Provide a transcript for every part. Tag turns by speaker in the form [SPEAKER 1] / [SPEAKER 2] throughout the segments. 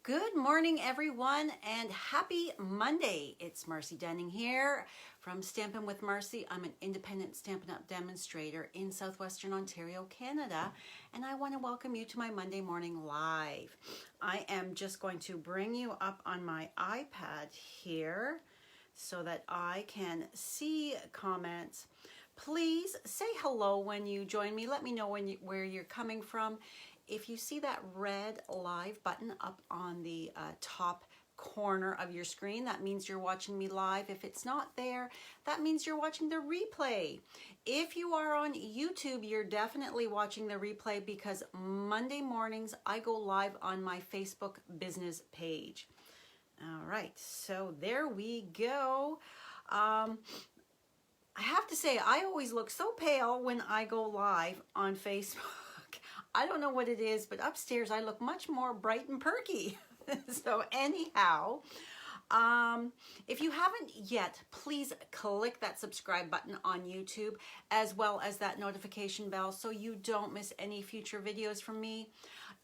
[SPEAKER 1] Good morning, everyone, and happy Monday. It's Marcy Dunning here from Stampin' with Marcy. I'm an independent Stampin' Up! Demonstrator in Southwestern Ontario, Canada, and I want to welcome you to my Monday morning live. I am just going to bring you up on my iPad here so that I can see comments. Please say hello when you join me. Let me know where you're coming from. If you see that red live button up on the top corner of your screen, that means you're watching me live. If it's not there, that means you're watching the replay. If you are on YouTube, you're definitely watching the replay because Monday mornings I go live on my Facebook business page. All right, so there we go. I have to say, I always look so pale when I go live on Facebook. I don't know what it is, but upstairs I look much more bright and perky. So anyhow, if you haven't yet, please click that subscribe button on YouTube as well as that notification bell so you don't miss any future videos from me.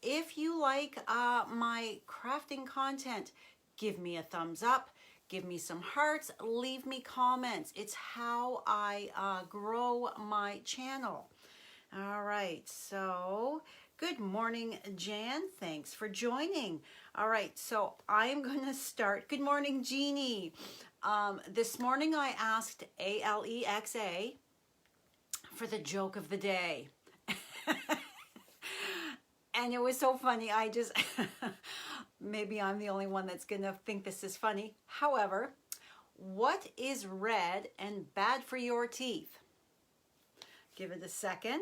[SPEAKER 1] If you like my crafting content, give me a thumbs up. Give me some hearts, leave me comments. It's how I grow my channel. All right, so good morning, Jan. Thanks for joining. All right, so I am going to start. Good morning, Jeannie. This morning I asked Alexa for the joke of the day. And it was so funny. I just, maybe I'm the only one that's going to think this is funny. However, what is red and bad for your teeth? Give it a second.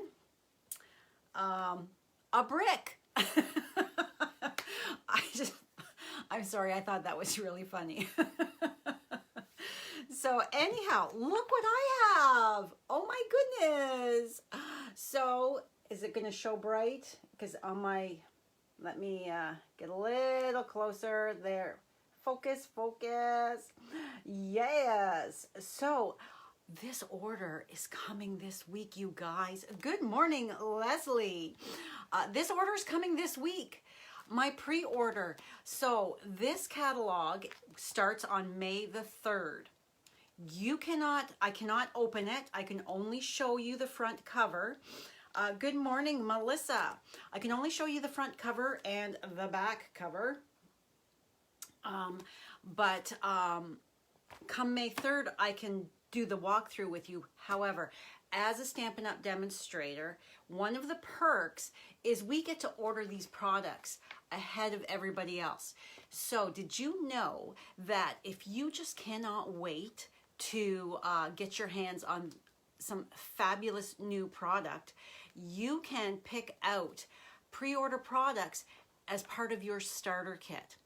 [SPEAKER 1] A brick. I'm sorry, I thought that was really funny. So anyhow, look what I have. Oh my goodness. So is it going to show bright? Because on my, let me get a little closer there. Focus, focus. Yes. So this order is coming this week, you guys. Good morning, Leslie. This order is coming this week. My pre-order. So this catalog starts on May the 3rd. I cannot open it. I can only show you the front cover. Good morning, Melissa. I can only show you the front cover and the back cover. But come May 3rd, I can do the walkthrough with you. However, as a Stampin' Up! Demonstrator, one of the perks is we get to order these products ahead of everybody else. So did you know that if you just cannot wait to get your hands on some fabulous new product, you can pick out pre-order products as part of your starter kit.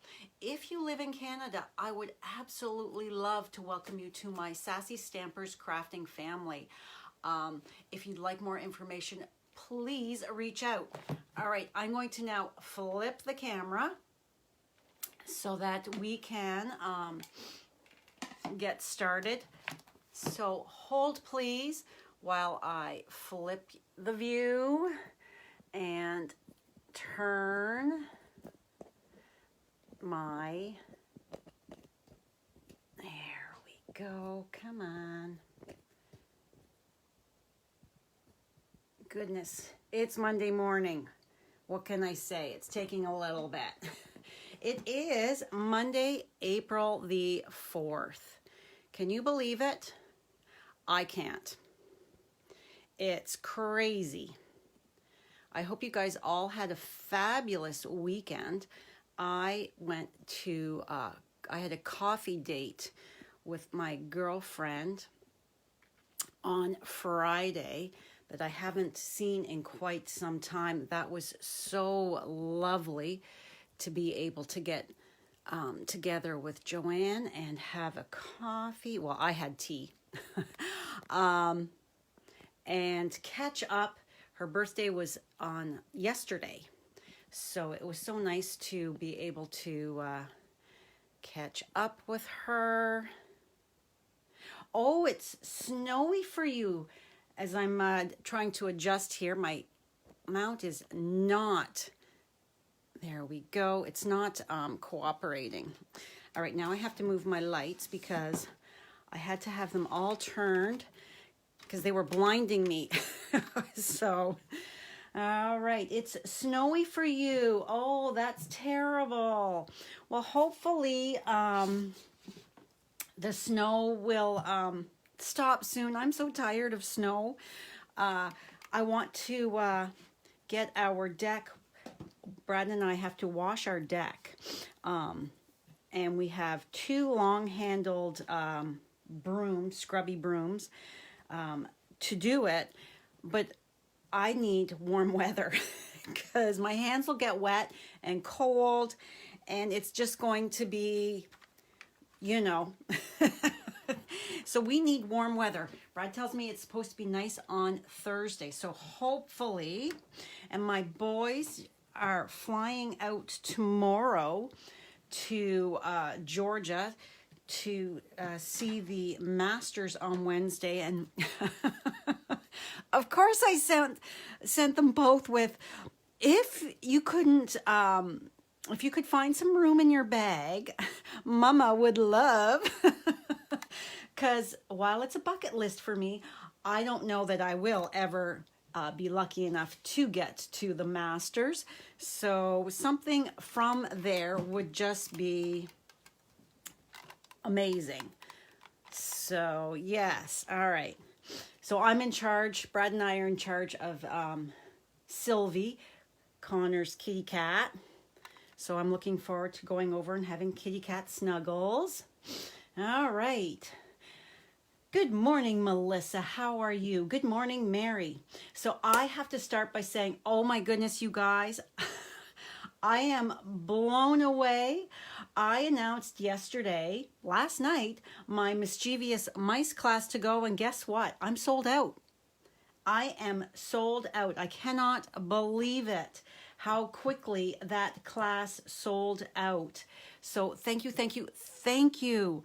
[SPEAKER 1] If you live in Canada, I would absolutely love to welcome you to my Sassy Stampers crafting family. If you'd like more information, please reach out. All right, I'm going to now flip the camera so that we can get started. So hold please while I flip the view and turn my, there we go, come on. Goodness, it's Monday morning. What can I say? It's taking a little bit. It is Monday, April the 4th. Can you believe it? I can't. It's crazy. I hope you guys all had a fabulous weekend. I went to, I had a coffee date with my girlfriend on Friday that I haven't seen in quite some time. That was so lovely to be able to get together with Joanne and have a coffee. Well, I had tea. And catch up. Her birthday was on yesterday. So it was so nice to be able to catch up with her. Oh, it's snowy for you. As I'm trying to adjust here, my mount is not There we go. It's not cooperating. All right, now I have to move my lights because I had to have them all turned because they were blinding me. So, all right, it's snowy for you. Oh, that's terrible. Well, hopefully the snow will stop soon. I'm so tired of snow. I want to get our deck. Brad and I have to wash our deck. And we have two long-handled brooms, scrubby brooms, to do it. But I need warm weather because my hands will get wet and cold, and it's just going to be, you know. So we need warm weather. Brad tells me it's supposed to be nice on Thursday. So hopefully, and my boys are flying out tomorrow to Georgia to see the Masters on Wednesday, and of course I sent them both with, if you couldn't if you could find some room in your bag, Mama would love, because while it's a bucket list for me, I don't know that I will ever be lucky enough to get to the Masters. So something from there would just be amazing. So yes, all right. So I'm in charge, Brad and I are in charge of Sylvie, Connor's kitty cat. So I'm looking forward to going over and having kitty cat snuggles. All right. Good morning, Melissa. How are you? Good morning, Mary. So I have to start by saying, oh my goodness, you guys, I am blown away. I announced last night, my mischievous mice class to go, and guess what? I'm sold out. I am sold out. I cannot believe it, how quickly that class sold out. So thank you, thank you, thank you.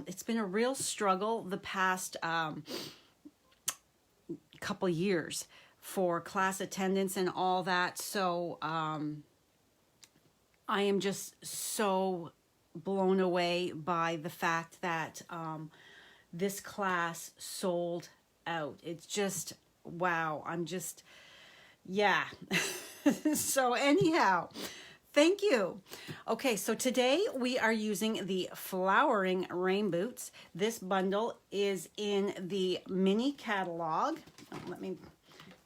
[SPEAKER 1] It's been a real struggle the past couple years for class attendance and all that. So I am just so blown away by the fact that this class sold out. It's just, wow. I'm just, yeah. So anyhow, thank you. Okay, so today we are using the Flowering Rain Boots. This bundle is in the mini catalog. Let me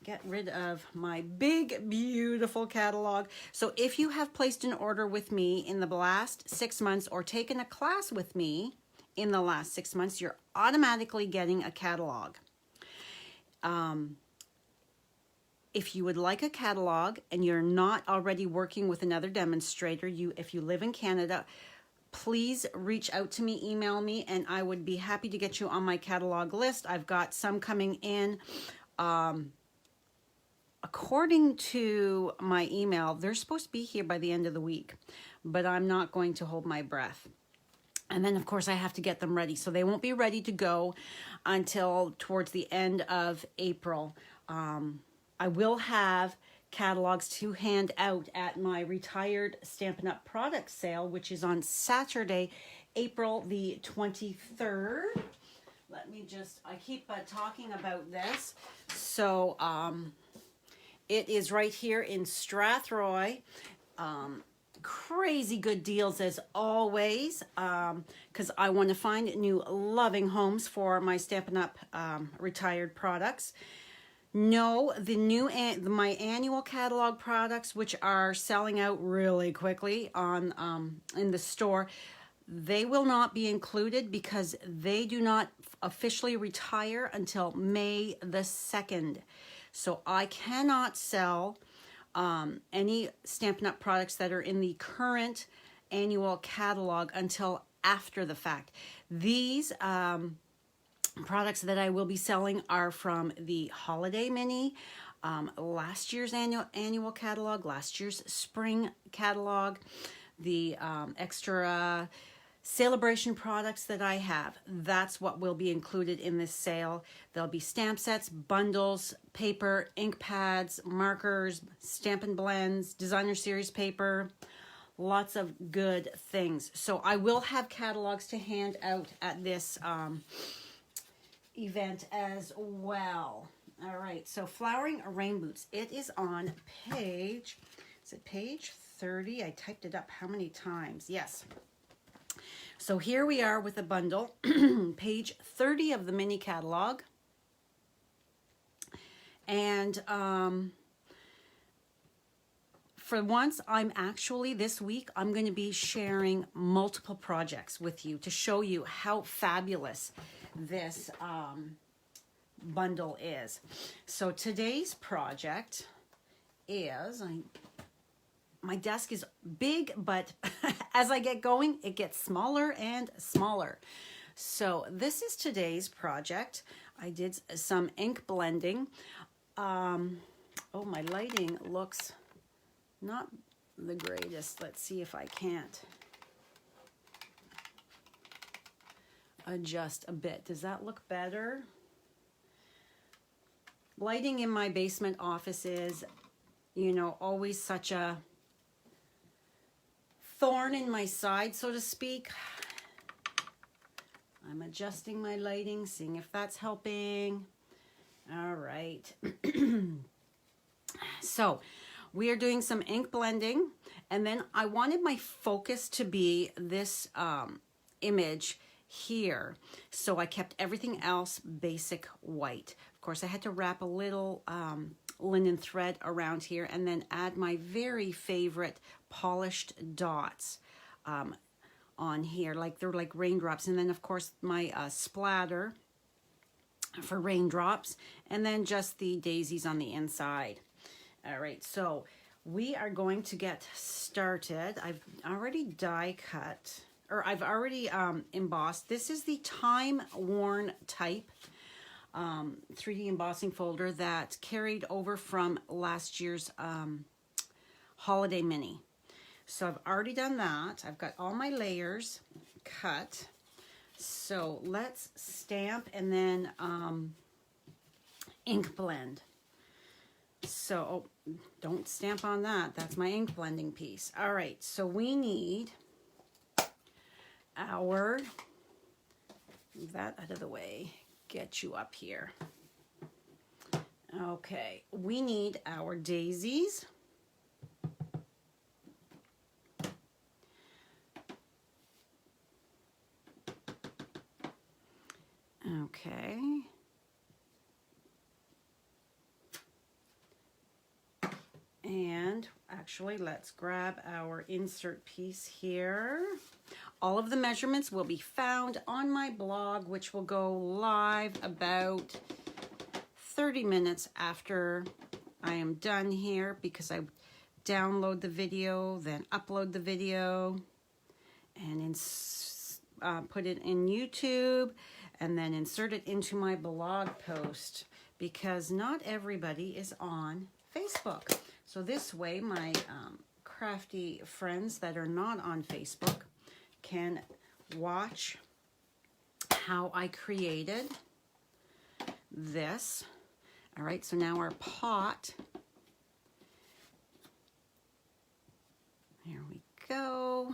[SPEAKER 1] get rid of my big, beautiful catalog. So if you have placed an order with me in the last 6 months or taken a class with me in the last 6 months, you're automatically getting a catalog. If you would like a catalog and you're not already working with another demonstrator, if you live in Canada, please reach out to me, email me, and I would be happy to get you on my catalog list. I've got some coming in. According to my email, they're supposed to be here by the end of the week, but I'm not going to hold my breath. And then, of course, I have to get them ready. So they won't be ready to go until towards the end of April. I will have catalogs to hand out at my retired Stampin' Up! Product sale, which is on Saturday, April the 23rd. Let me just, I keep talking about this. So it is right here in Strathroy. Crazy good deals as always, because I want to find new loving homes for my Stampin' Up! Retired products. No, my annual catalog products, which are selling out really quickly on in the store, they will not be included because they do not officially retire until May the 2nd. So I cannot sell any Stampin' Up! Products that are in the current annual catalog until after the fact. These products that I will be selling are from the Holiday Mini, last year's annual catalog, last year's spring catalog, the extra Celebration products that I have, that's what will be included in this sale. There'll be stamp sets, bundles, paper, ink pads, markers, Stampin' blends, designer series paper, lots of good things. So I will have catalogs to hand out at this event as well. All right, so Flowering Rain Boots. It is on page, is it page 30? I typed it up how many times? Yes. So here we are with a bundle, page 30 of the mini catalog. And for once, this week, I'm going to be sharing multiple projects with you to show you how fabulous this bundle is. So today's project is, my desk is big, but as I get going, it gets smaller and smaller. So this is today's project. I did some ink blending. Oh, my lighting looks not the greatest. Let's see if I can't adjust a bit. Does that look better? Lighting in my basement office is, you know, always such a thorn in my side, so to speak. I'm adjusting my lighting, seeing if that's helping. All right. So we are doing some ink blending, and then I wanted my focus to be this image here. So I kept everything else basic white. Of course, I had to wrap a little linen thread around here and then add my very favorite polished dots on here, like they're like raindrops. And then of course my splatter for raindrops, and then just the daisies on the inside. All right, so we are going to get started. I've already die cut, or I've already embossed. This is the time-worn type 3D embossing folder that carried over from last year's holiday mini. So I've already done that. I've got all my layers cut. So let's stamp and then ink blend. So don't stamp on that. That's my ink blending piece. All right, so we need our, move that out of the way, get you up here. Okay, we need our daisies. Okay. And actually, let's grab our insert piece here. All of the measurements will be found on my blog, which will go live about 30 minutes after I am done here, because I download the video, then upload the video, and put it in YouTube, and then insert it into my blog post, because not everybody is on Facebook. So this way, my crafty friends that are not on Facebook can watch how I created this. All right, so now our pot, here we go,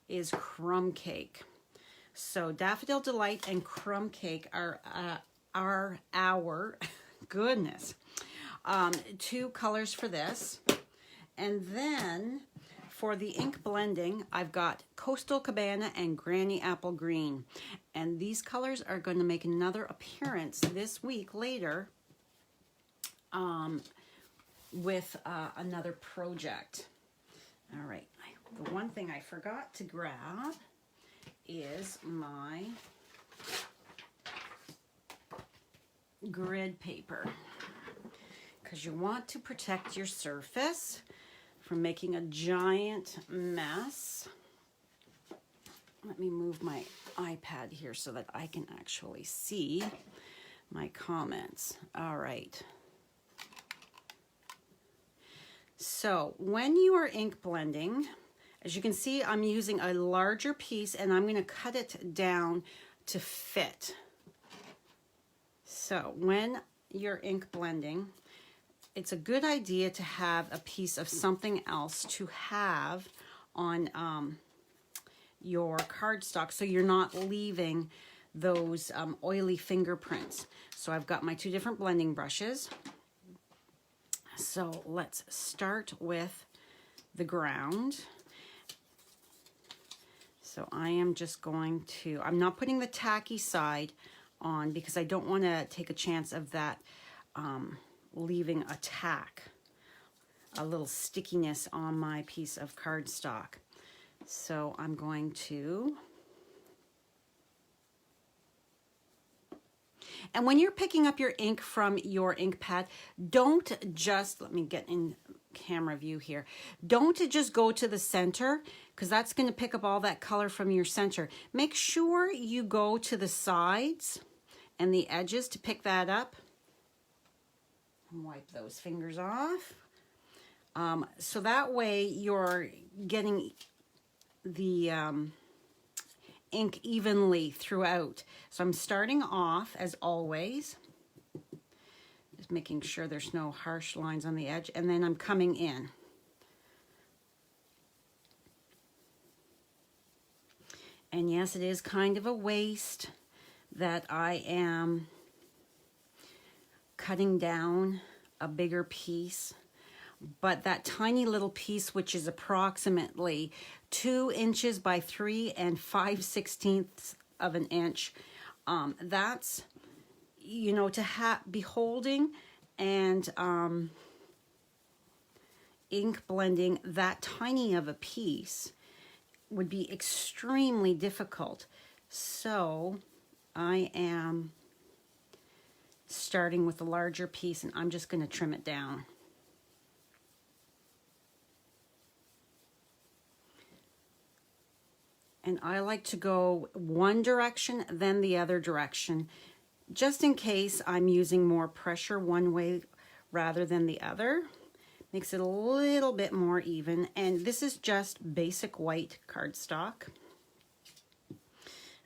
[SPEAKER 1] is crumb cake. So Daffodil Delight and crumb cake are our goodness, two colors for this. And then for the ink blending, I've got Coastal Cabana and Granny Apple Green. And these colors are going to make another appearance this week later with another project. All right, the one thing I forgot to grab is my grid paper, because you want to protect your surface from making a giant mess. Let me move my iPad here so that I can actually see my comments. All right. So when you are ink blending, As you can see, I'm using a larger piece and I'm going to cut it down to fit. So when you're ink blending, it's a good idea to have a piece of something else to have on your cardstock so you're not leaving those oily fingerprints. So I've got my two different blending brushes. So let's start with the ground. So I am just going to, I'm not putting the tacky side on because I don't want to take a chance of that leaving a tack, a little stickiness on my piece of cardstock. So I'm going to, and when you're picking up your ink from your ink pad, don't just, let me get in camera view here, don't just go to the center because that's going to pick up all that color from your center. Make sure you go to the sides and the edges to pick that up. Wipe those fingers off. So that way you're getting the ink evenly throughout. So I'm starting off as always, just making sure there's no harsh lines on the edge, and then I'm coming in. And yes, it is kind of a waste that I am cutting down a bigger piece, but that tiny little piece, which is approximately 2 inches by 3 5/16 of an inch, that's, you know, to be holding and ink blending that tiny of a piece would be extremely difficult. So I am starting with the larger piece and I'm just going to trim it down. And I like to go one direction, then the other direction, just in case I'm using more pressure one way rather than the other. Makes it a little bit more even. And this is just basic white cardstock.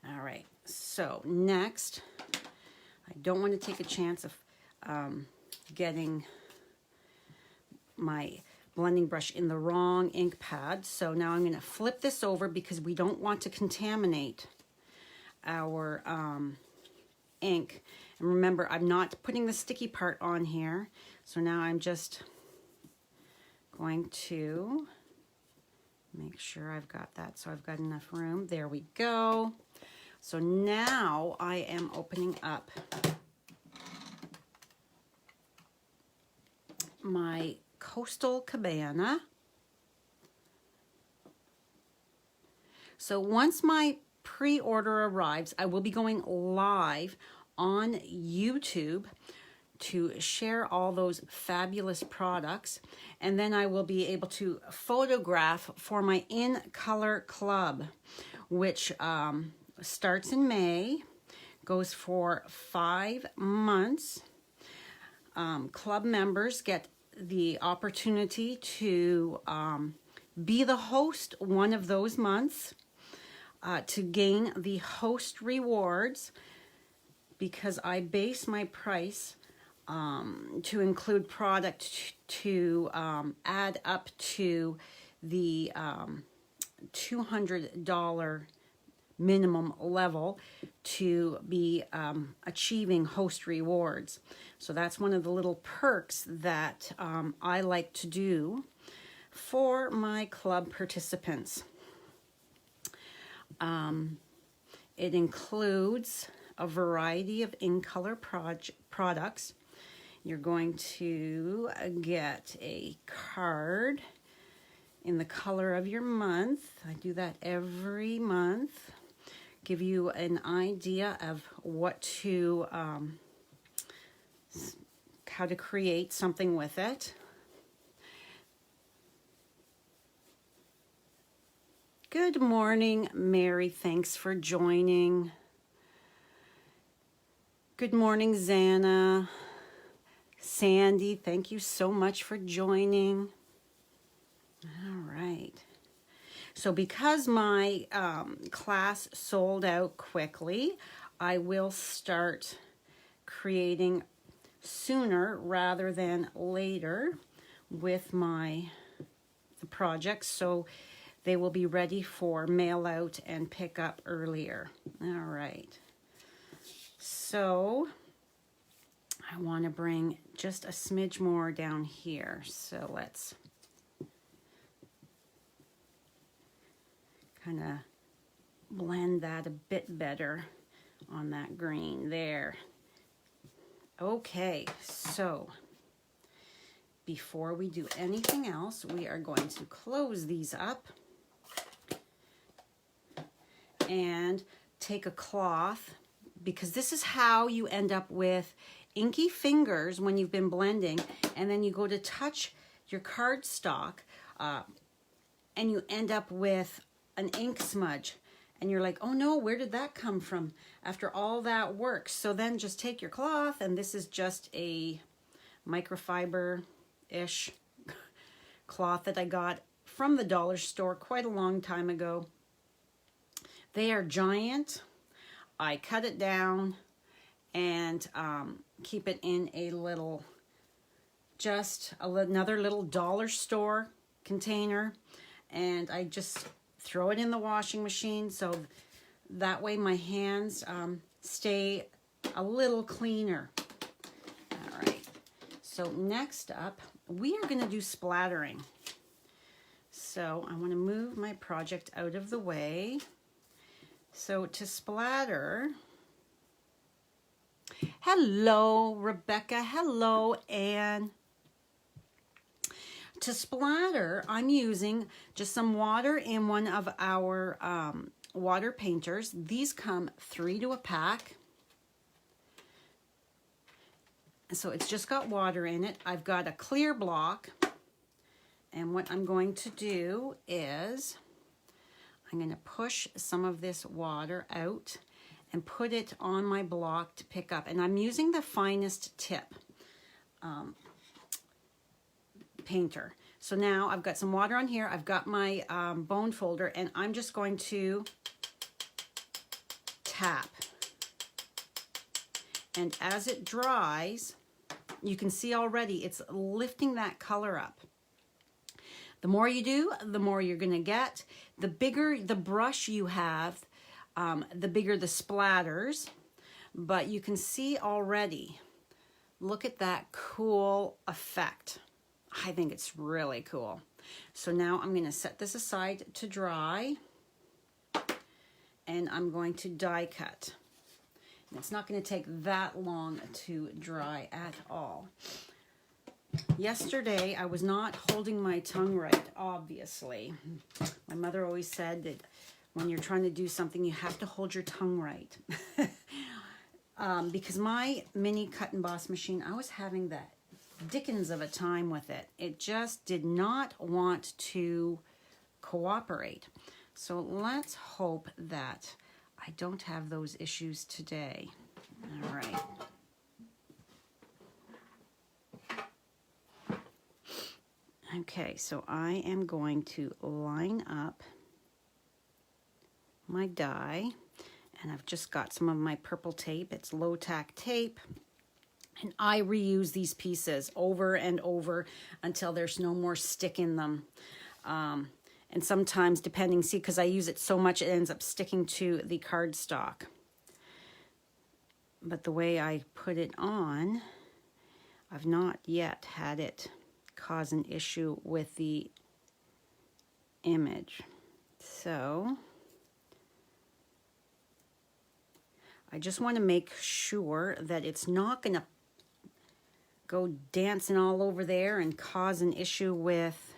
[SPEAKER 1] All right, so next, I don't want to take a chance of getting my blending brush in the wrong ink pad. So now I'm going to flip this over because we don't want to contaminate our ink. And remember, I'm not putting the sticky part on here. So now I'm just going to make sure I've got that. So I've got enough room. There we go. So now I am opening up my Coastal Cabana. So once my pre-order arrives, I will be going live on YouTube to share all those fabulous products, and then I will be able to photograph for my In Color Club, which starts in May, goes for 5 months. Club members get the opportunity to be the host one of those months, to gain the host rewards, because I base my price to include product to add up to the $200 minimum level to be achieving host rewards. So that's one of the little perks that I like to do for my club participants. It includes a variety of in-color products. You're going to get a card in the color of your month. I do that every month. Give you an idea of what to, how to create something with it. Good morning, Mary. Thanks for joining. Good morning, Zana. Sandy, thank you so much for joining. All right. So because my class sold out quickly, I will start creating sooner rather than later with the projects, so they will be ready for mail out and pick up earlier. All right. So I want to bring just a smidge more down here. So let's kind of blend that a bit better on that green there. Okay, so before we do anything else, we are going to close these up and take a cloth, because this is how you end up with inky fingers when you've been blending, and then you go to touch your cardstock and you end up with an ink smudge, and you're like, oh no, where did that come from after all that work? So then just take your cloth, and this is just a microfiber-ish cloth that I got from the dollar store quite a long time ago. They are giant. I cut it down and keep it in a little, another little dollar store container, and I just throw it in the washing machine, so that way my hands stay a little cleaner. All right, so next up, we are going to do splattering. So I want to move my project out of the way. So to splatter, hello Rebecca, hello Anne. To splatter, I'm using just some water in one of our water painters. These come 3 to a pack. So it's just got water in it. I've got a clear block. And what I'm going to do is I'm going to push some of this water out and put it on my block to pick up. And I'm using the finest tip painter. So now I've got some water on here. I've got my bone folder, and I'm just going to tap. And as it dries, you can see already it's lifting that color up. The more you do, the more you're going to get. The bigger the brush you have, the bigger the splatters. But you can see already, look at that cool effect. I think it's really cool. So now I'm going to set this aside to dry, and I'm going to die cut. And it's not going to take that long to dry at all. Yesterday, I was not holding my tongue right, obviously. My mother always said that when you're trying to do something, you have to hold your tongue right. Because my mini cut and emboss machine, I was having that dickens of a time with it. It just did not want to cooperate. So let's hope that I don't have those issues today. All right. Okay, so I am going to line up my die, and I've just got some of my purple tape. It's low tack tape, and I reuse these pieces over and over until there's no more stick in them. And sometimes, depending, see, because I use it so much, it ends up sticking to the cardstock. But the way I put it on, I've not yet had it cause an issue with the image. So I just want to make sure that it's not going to go dancing all over there and cause an issue with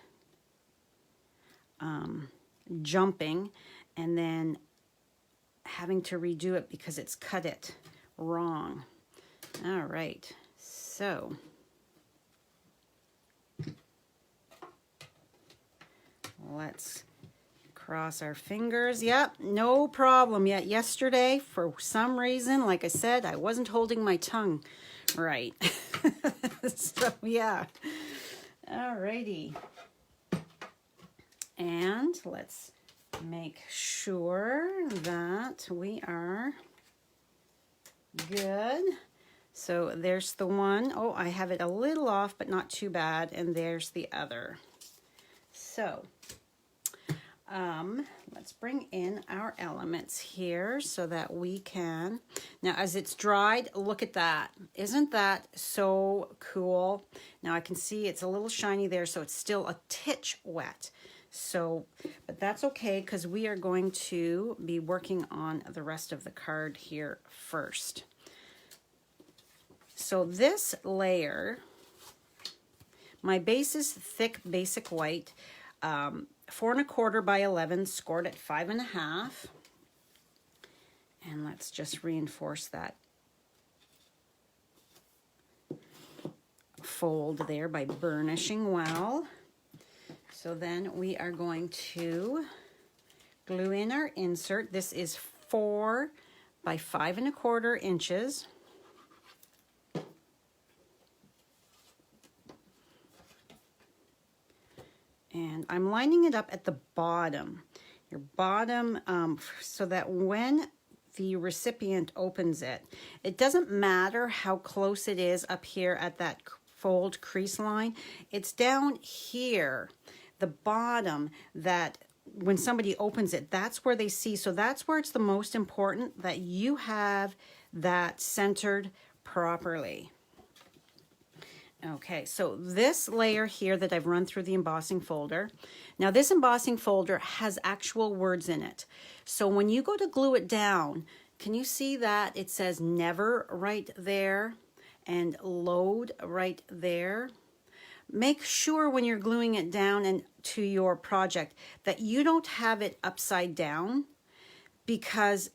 [SPEAKER 1] jumping and then having to redo it because it's cut it wrong. All right, so let's cross our fingers. Yep, no problem yet. Yesterday, for some reason, like I said, I wasn't holding my tongue right. So, yeah. All righty. And let's make sure that we are good. So there's the one. Oh, I have it a little off, but not too bad. And there's the other. So let's bring in our elements here so that we can, now as it's dried, look at that. Isn't that so cool? Now I can see it's a little shiny there, so it's still a titch wet. So, but that's okay because we are going to be working on the rest of the card here first. So this layer, my base is thick basic white, 4 1/4 by 11, scored at 5 1/2. And let's just reinforce that fold there by burnishing well. So then we are going to glue in our insert. This is 4 by 5 1/4 inches. And I'm lining it up at the bottom, your bottom, so that when the recipient opens it, it doesn't matter how close it is up here at that fold crease line. It's down here, the bottom, that when somebody opens it, that's where they see. So that's where it's the most important that you have that centered properly. Okay, so this layer here that I've run through the embossing folder. Now this embossing folder has actual words in it. So when you go to glue it down, can you see that it says never right there and load right there? Make sure when you're gluing it down and to your project that you don't have it upside down, because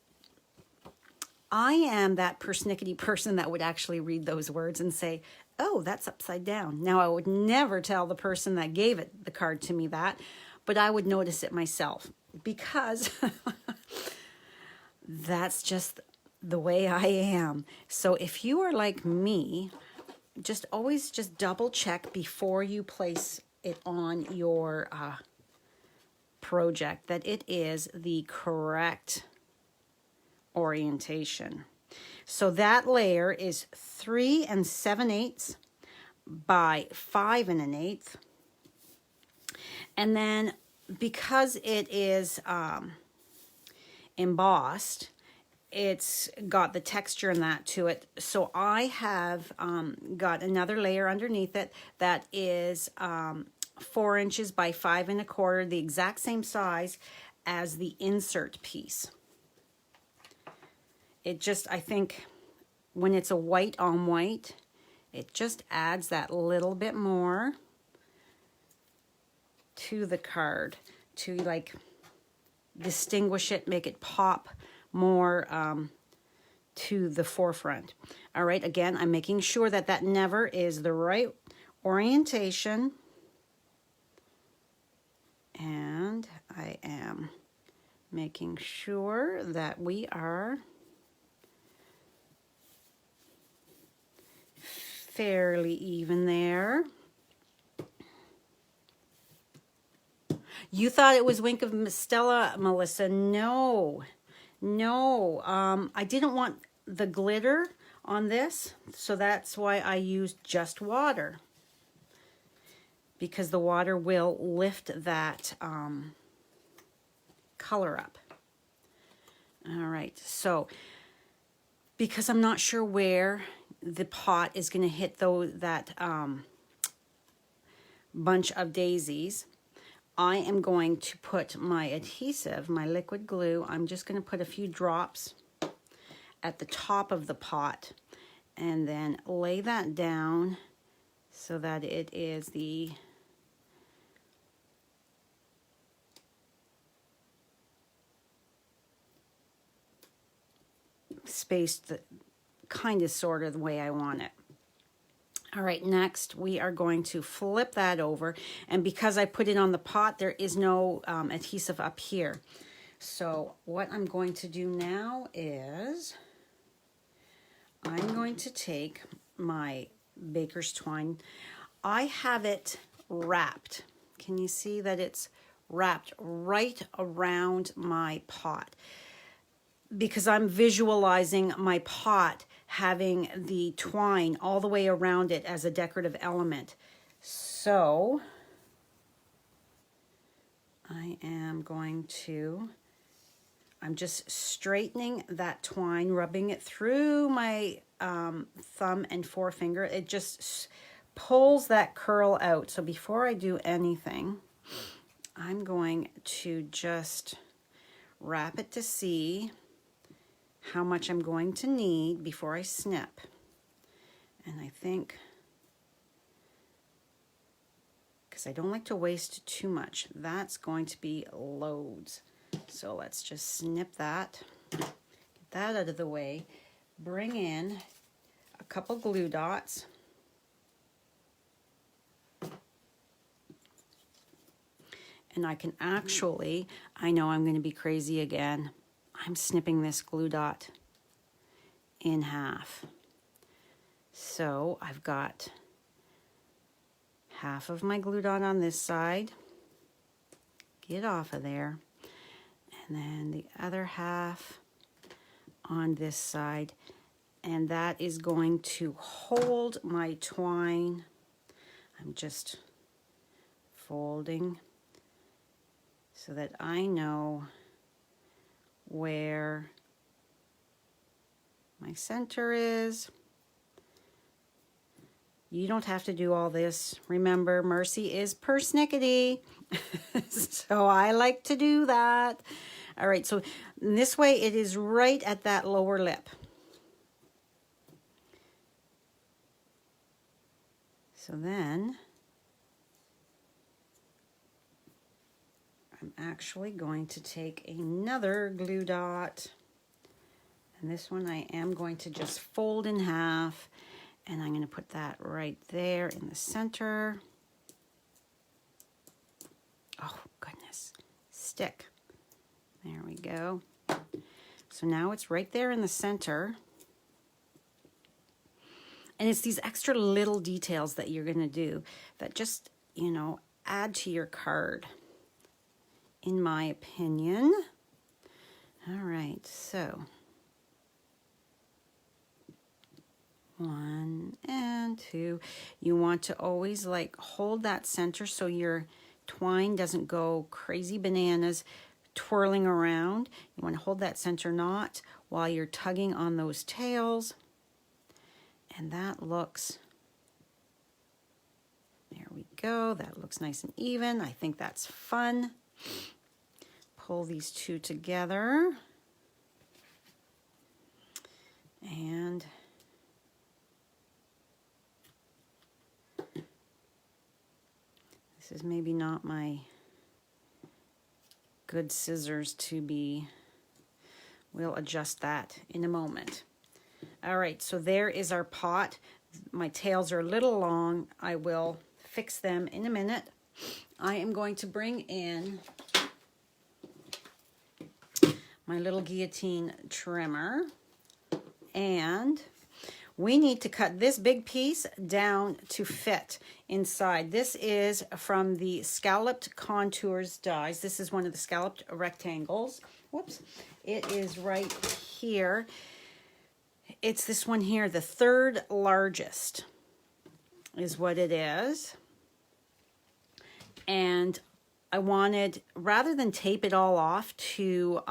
[SPEAKER 1] I am that persnickety person that would actually read those words and say, oh, that's upside down. Now, I would never tell the person that gave it the card to me that, but I would notice it myself because that's just the way I am. So if you are like me, just always just double check before you place it on your project that it is the correct orientation. So that layer is 3 7/8 by 5 1/8. And then because it is embossed, it's got the texture and that to it. So I have got another layer underneath it that is 4 inches by 5 1/4, the exact same size as the insert piece. It just, I think, when it's a white on white, it just adds that little bit more to the card to like distinguish it, make it pop more to the forefront. All right, again, I'm making sure that that never is the right orientation. And I am making sure that we are fairly even there. You thought it was Wink of Stella, Melissa. No, I didn't want the glitter on this, so that's why I used just water, because the water will lift that color up. All right, so because I'm not sure where the pot is going to hit that bunch of daisies, I am going to put my adhesive, my liquid glue, I'm just going to put a few drops at the top of the pot and then lay that down so that it is the spaced the kind of sort of the way I want it. All right, next we are going to flip that over, and because I put it on the pot, there is no adhesive up here. So what I'm going to do now is I'm going to take my baker's twine. I have it wrapped. Can you see that it's wrapped right around my pot, because I'm visualizing my pot having the twine all the way around it as a decorative element. So I'm just straightening that twine, rubbing it through my thumb and forefinger. It just pulls that curl out. So before I do anything, I'm going to just wrap it to see how much I'm going to need before I snip. And I think, because I don't like to waste too much, that's going to be loads. So let's just snip that, get that out of the way, bring in a couple glue dots. And I can actually, I know I'm going to be crazy again, I'm snipping this glue dot in half. So I've got half of my glue dot on this side, get off of there, and then the other half on this side, and that is going to hold my twine. I'm just folding so that I know where my center is. You don't have to do all this. Remember, Marcy is persnickety, so I like to do that. All right, so this way it is right at that lower lip. So then I'm actually going to take another glue dot, and this one I am going to just fold in half, and I'm going to put that right there in the center. Oh, goodness. Stick. There we go. So now it's right there in the center. And it's these extra little details that you're going to do that just, you know, add to your card, in my opinion. All right, so 1 and 2. You want to always like hold that center so your twine doesn't go crazy bananas twirling around. You want to hold that center knot while you're tugging on those tails. And that looks, there we go, that looks nice and even. I think that's fun. Pull these two together. And this is maybe not my good scissors to be, we'll adjust that in a moment. All right, so there is our pot. My tails are a little long. I will fix them in a minute. I am going to bring in my little guillotine trimmer, and we need to cut this big piece down to fit inside. This is from the Scalloped Contours dies. This is one of the scalloped rectangles. Whoops. It is right here. It's this one here, the third largest is what it is. And I wanted, rather than tape it all off to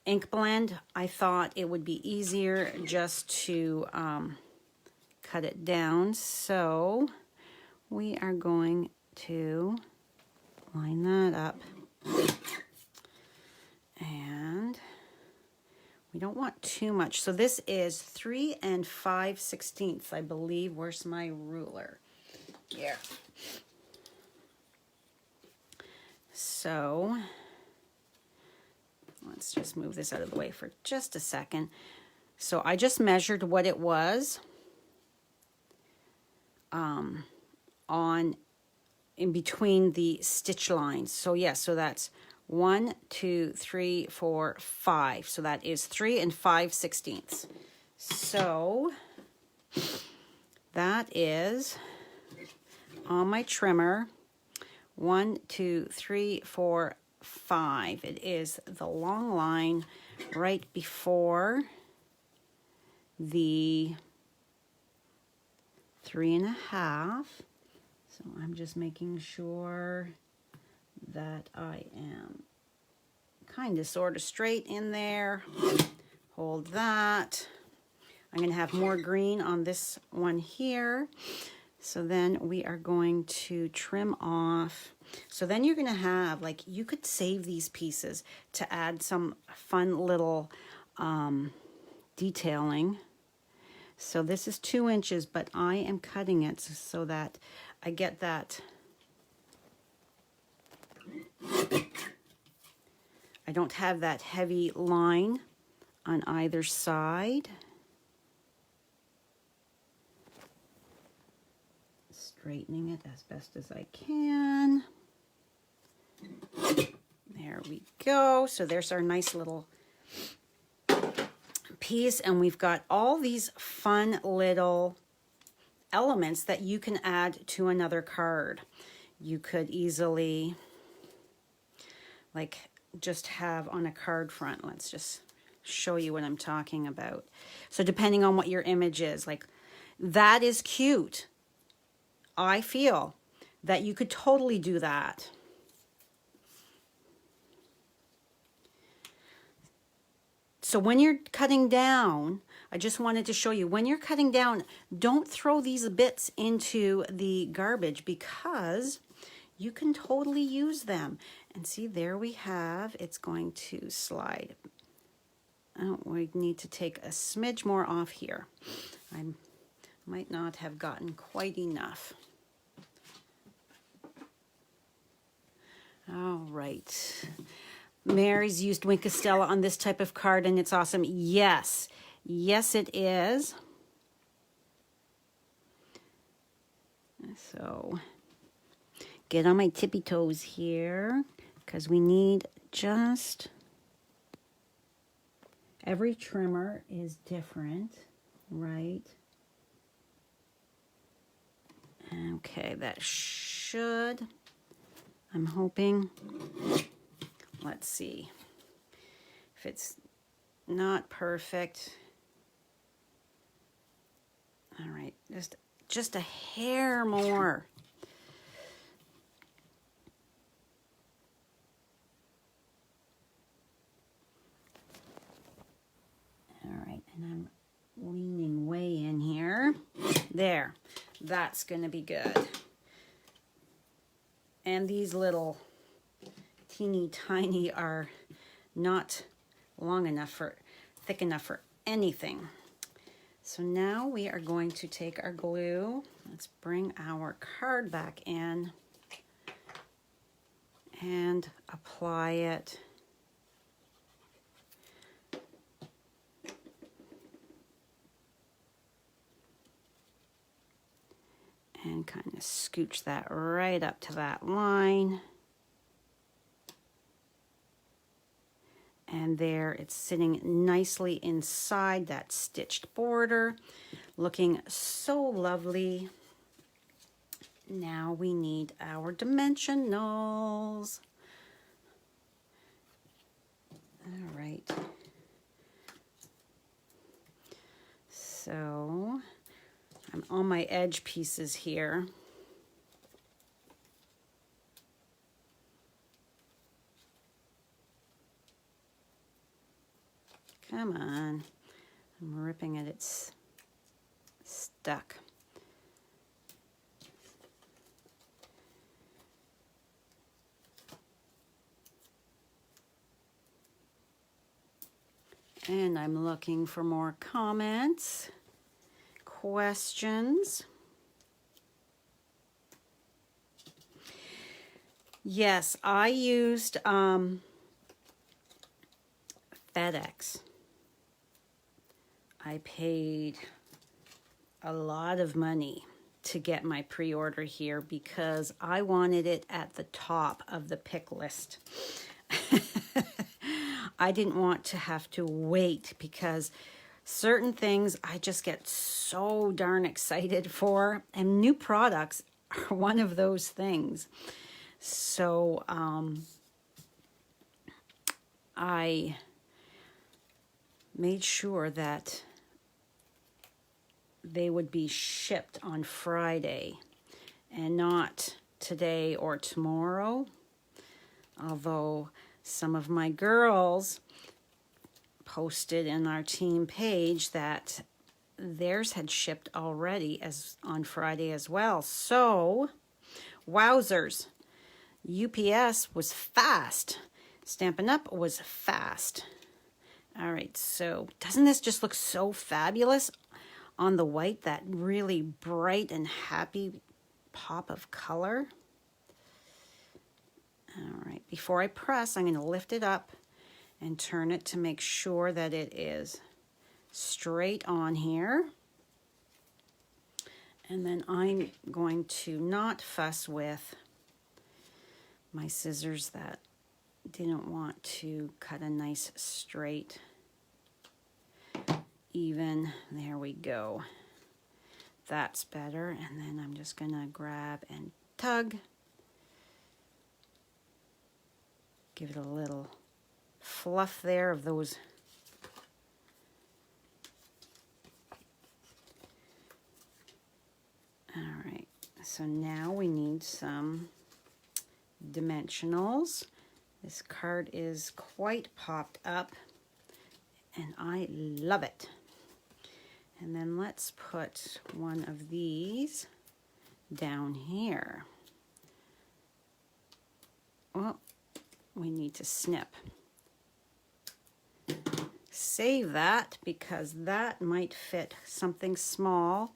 [SPEAKER 1] ink blend, I thought it would be easier just to cut it down. So we are going to line that up. And we don't want too much. So this is 3 5/16, I believe. Where's my ruler? Here. So let's just move this out of the way for just a second. So I just measured what it was in between the stitch lines. So yes, so that's 1, 2, 3, 4, 5. So that is 3 5/16. So that is on my trimmer 1, 2, 3, 4, 5. It is the long line right before the 3.5. So I'm just making sure that I am kind of sort of straight in there. Hold that. I'm going to have more green on this one here. So then we are going to trim off. So then you're going to have, like, you could save these pieces to add some fun little detailing. So this is 2 inches, but I am cutting it so that I get that. I don't have that heavy line on either side. Straightening it as best as I can. There we go. So there's our nice little piece, and we've got all these fun little elements that you can add to another card. You could easily, like, just have on a card front. Let's just show you what I'm talking about. So depending on what your image is, like, that is cute. I feel that you could totally do that. So when you're cutting down, I just wanted to show you, when you're cutting down, don't throw these bits into the garbage, because you can totally use them. And see, there we have, it's going to slide. Oh, we need to take a smidge more off here. I might not have gotten quite enough. All right. Mary's used Wink Estella on this type of card, and it's awesome. Yes. Yes, it is. So, get on my tippy toes here, because we need just... Every trimmer is different, right? Okay, that should... I'm hoping, let's see, if it's not perfect. All right, just a hair more. All right, and I'm leaning way in here. There, that's gonna be good. And these little teeny tiny are not long enough for, thick enough for anything. So now we are going to take our glue. Let's bring our card back in and apply it. And kind of scooch that right up to that line. And there, it's sitting nicely inside that stitched border, looking so lovely. Now we need our dimensionals. All right. So I'm on my edge pieces here. Come on. I'm ripping it. It's stuck. And I'm looking for more comments, questions. Yes, I used FedEx. I paid a lot of money to get my pre-order here because I wanted it at the top of the pick list. I didn't want to have to wait because certain things I just get so darn excited for, and new products are one of those things. So I made sure that they would be shipped on Friday and not today or tomorrow. Although some of my girls posted in our team page that theirs had shipped already as on Friday as well. So, wowzers. UPS was fast. Stampin' Up was fast. All right, so doesn't this just look so fabulous on the white, that really bright and happy pop of color? All right, before I press, I'm going to lift it up and turn it to make sure that it is straight on here. And then I'm going to not fuss with my scissors that didn't want to cut a nice straight, even. There we go. That's better. And then I'm just going to grab and tug. Give it a little fluff there of those all right, so now we need some dimensionals. This card is quite popped up and I love it. And then let's put one of these down here. Well, we need to snip. Save that because that might fit something small.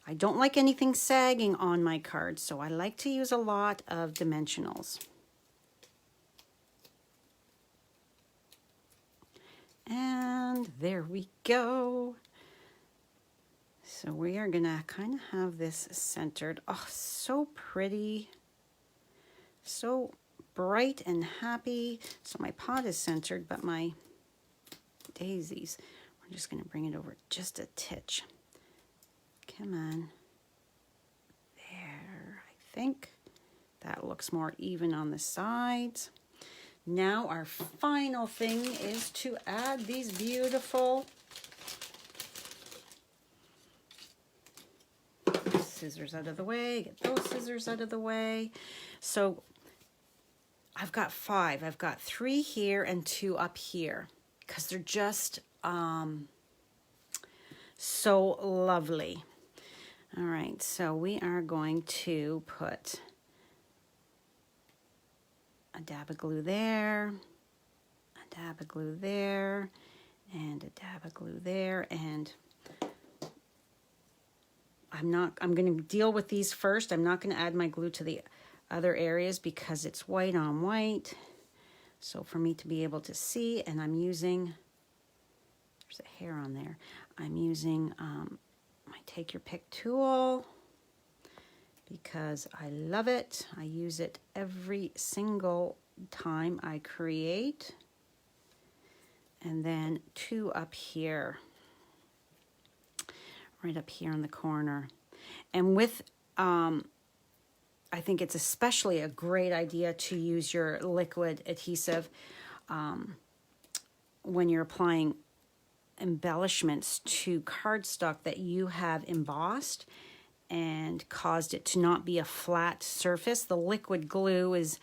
[SPEAKER 1] I don't like anything sagging on my cards, so I like to use a lot of dimensionals. And there we go. So we are gonna kind of have this centered. Oh, so pretty. So bright and happy. So my pot is centered, but my daisies, we're just gonna bring it over just a titch. Come on. There, I think. That looks more even on the sides. Now our final thing is to add these beautiful scissors out of the way. Get those scissors out of the way. So I've got 5. I've got 3 here and 2 up here because they're just so lovely. All right, so we are going to put a dab of glue there, a dab of glue there, and a dab of glue there, and I'm going to deal with these first. I'm not going to add my glue to the other areas because it's white on white. So for me to be able to see, and I'm using, there's a hair on there, I'm using my Take Your Pick tool because I love it. I use it every single time I create. And then 2 up here, right up here in the corner. And with, I think it's especially a great idea to use your liquid adhesive when you're applying embellishments to cardstock that you have embossed and caused it to not be a flat surface. The liquid glue is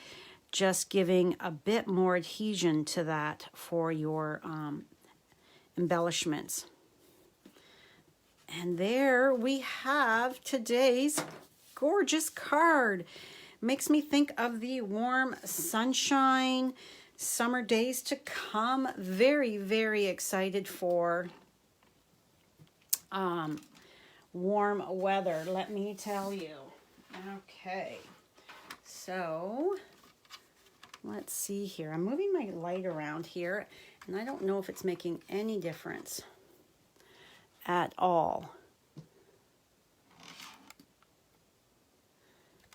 [SPEAKER 1] just giving a bit more adhesion to that for your embellishments. And there we have today's gorgeous card. Makes me think of the warm sunshine, summer days to come. Very, very excited for warm weather, let me tell you. Okay, so let's see here. I'm moving my light around here, and I don't know if it's making any difference at all.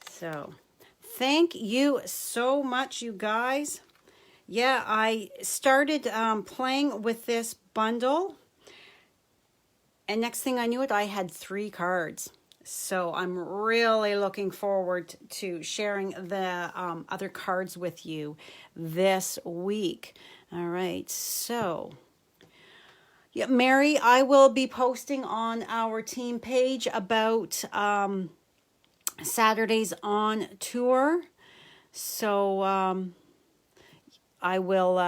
[SPEAKER 1] So, thank you so much, you guys. Yeah, I started playing with this bundle, and next thing I knew it, I had 3 cards. So I'm really looking forward to sharing the other cards with you this week. All right, so yeah, Mary, I will be posting on our team page about Saturdays on tour. So I will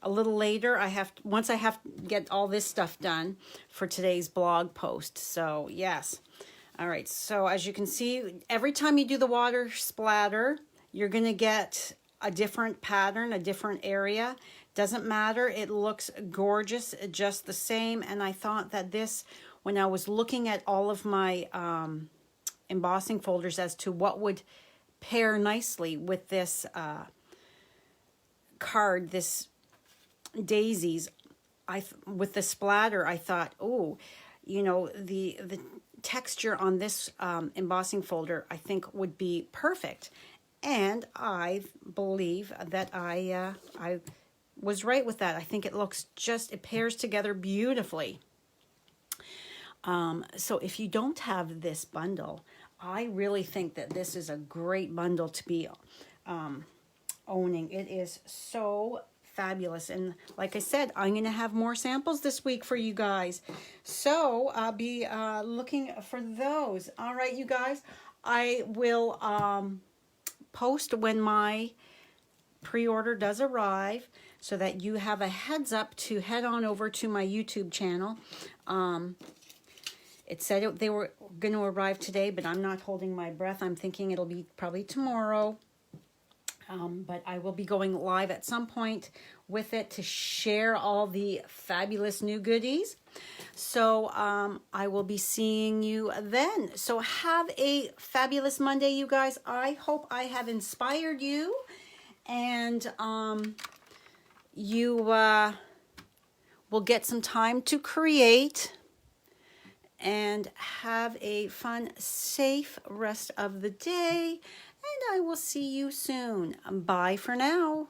[SPEAKER 1] a little later. Once I have to get all this stuff done for today's blog post. So yes. All right. So as you can see, every time you do the water splatter, you're going to get a different pattern, a different area. Doesn't matter. It looks gorgeous just the same. And I thought that this, when I was looking at all of my embossing folders as to what would pair nicely with this card, this daisies, with the splatter, I thought, oh, you know, the texture on this embossing folder, I think would be perfect. And I believe that I was right with that. I think it looks it pairs together beautifully. So if you don't have this bundle, I really think that this is a great bundle to be owning. It is so fabulous. And like I said, I'm going to have more samples this week for you guys. So I'll be looking for those. All right, you guys, I will post when my pre-order does arrive so that you have a heads up to head on over to my YouTube channel. It said they were going to arrive today, but I'm not holding my breath. I'm thinking it'll be probably tomorrow. But I will be going live at some point with it to share all the fabulous new goodies. So I will be seeing you then. So have a fabulous Monday, you guys. I hope I have inspired you, and you will get some time to create and have a fun, safe rest of the day. And I will see you soon. Bye for now.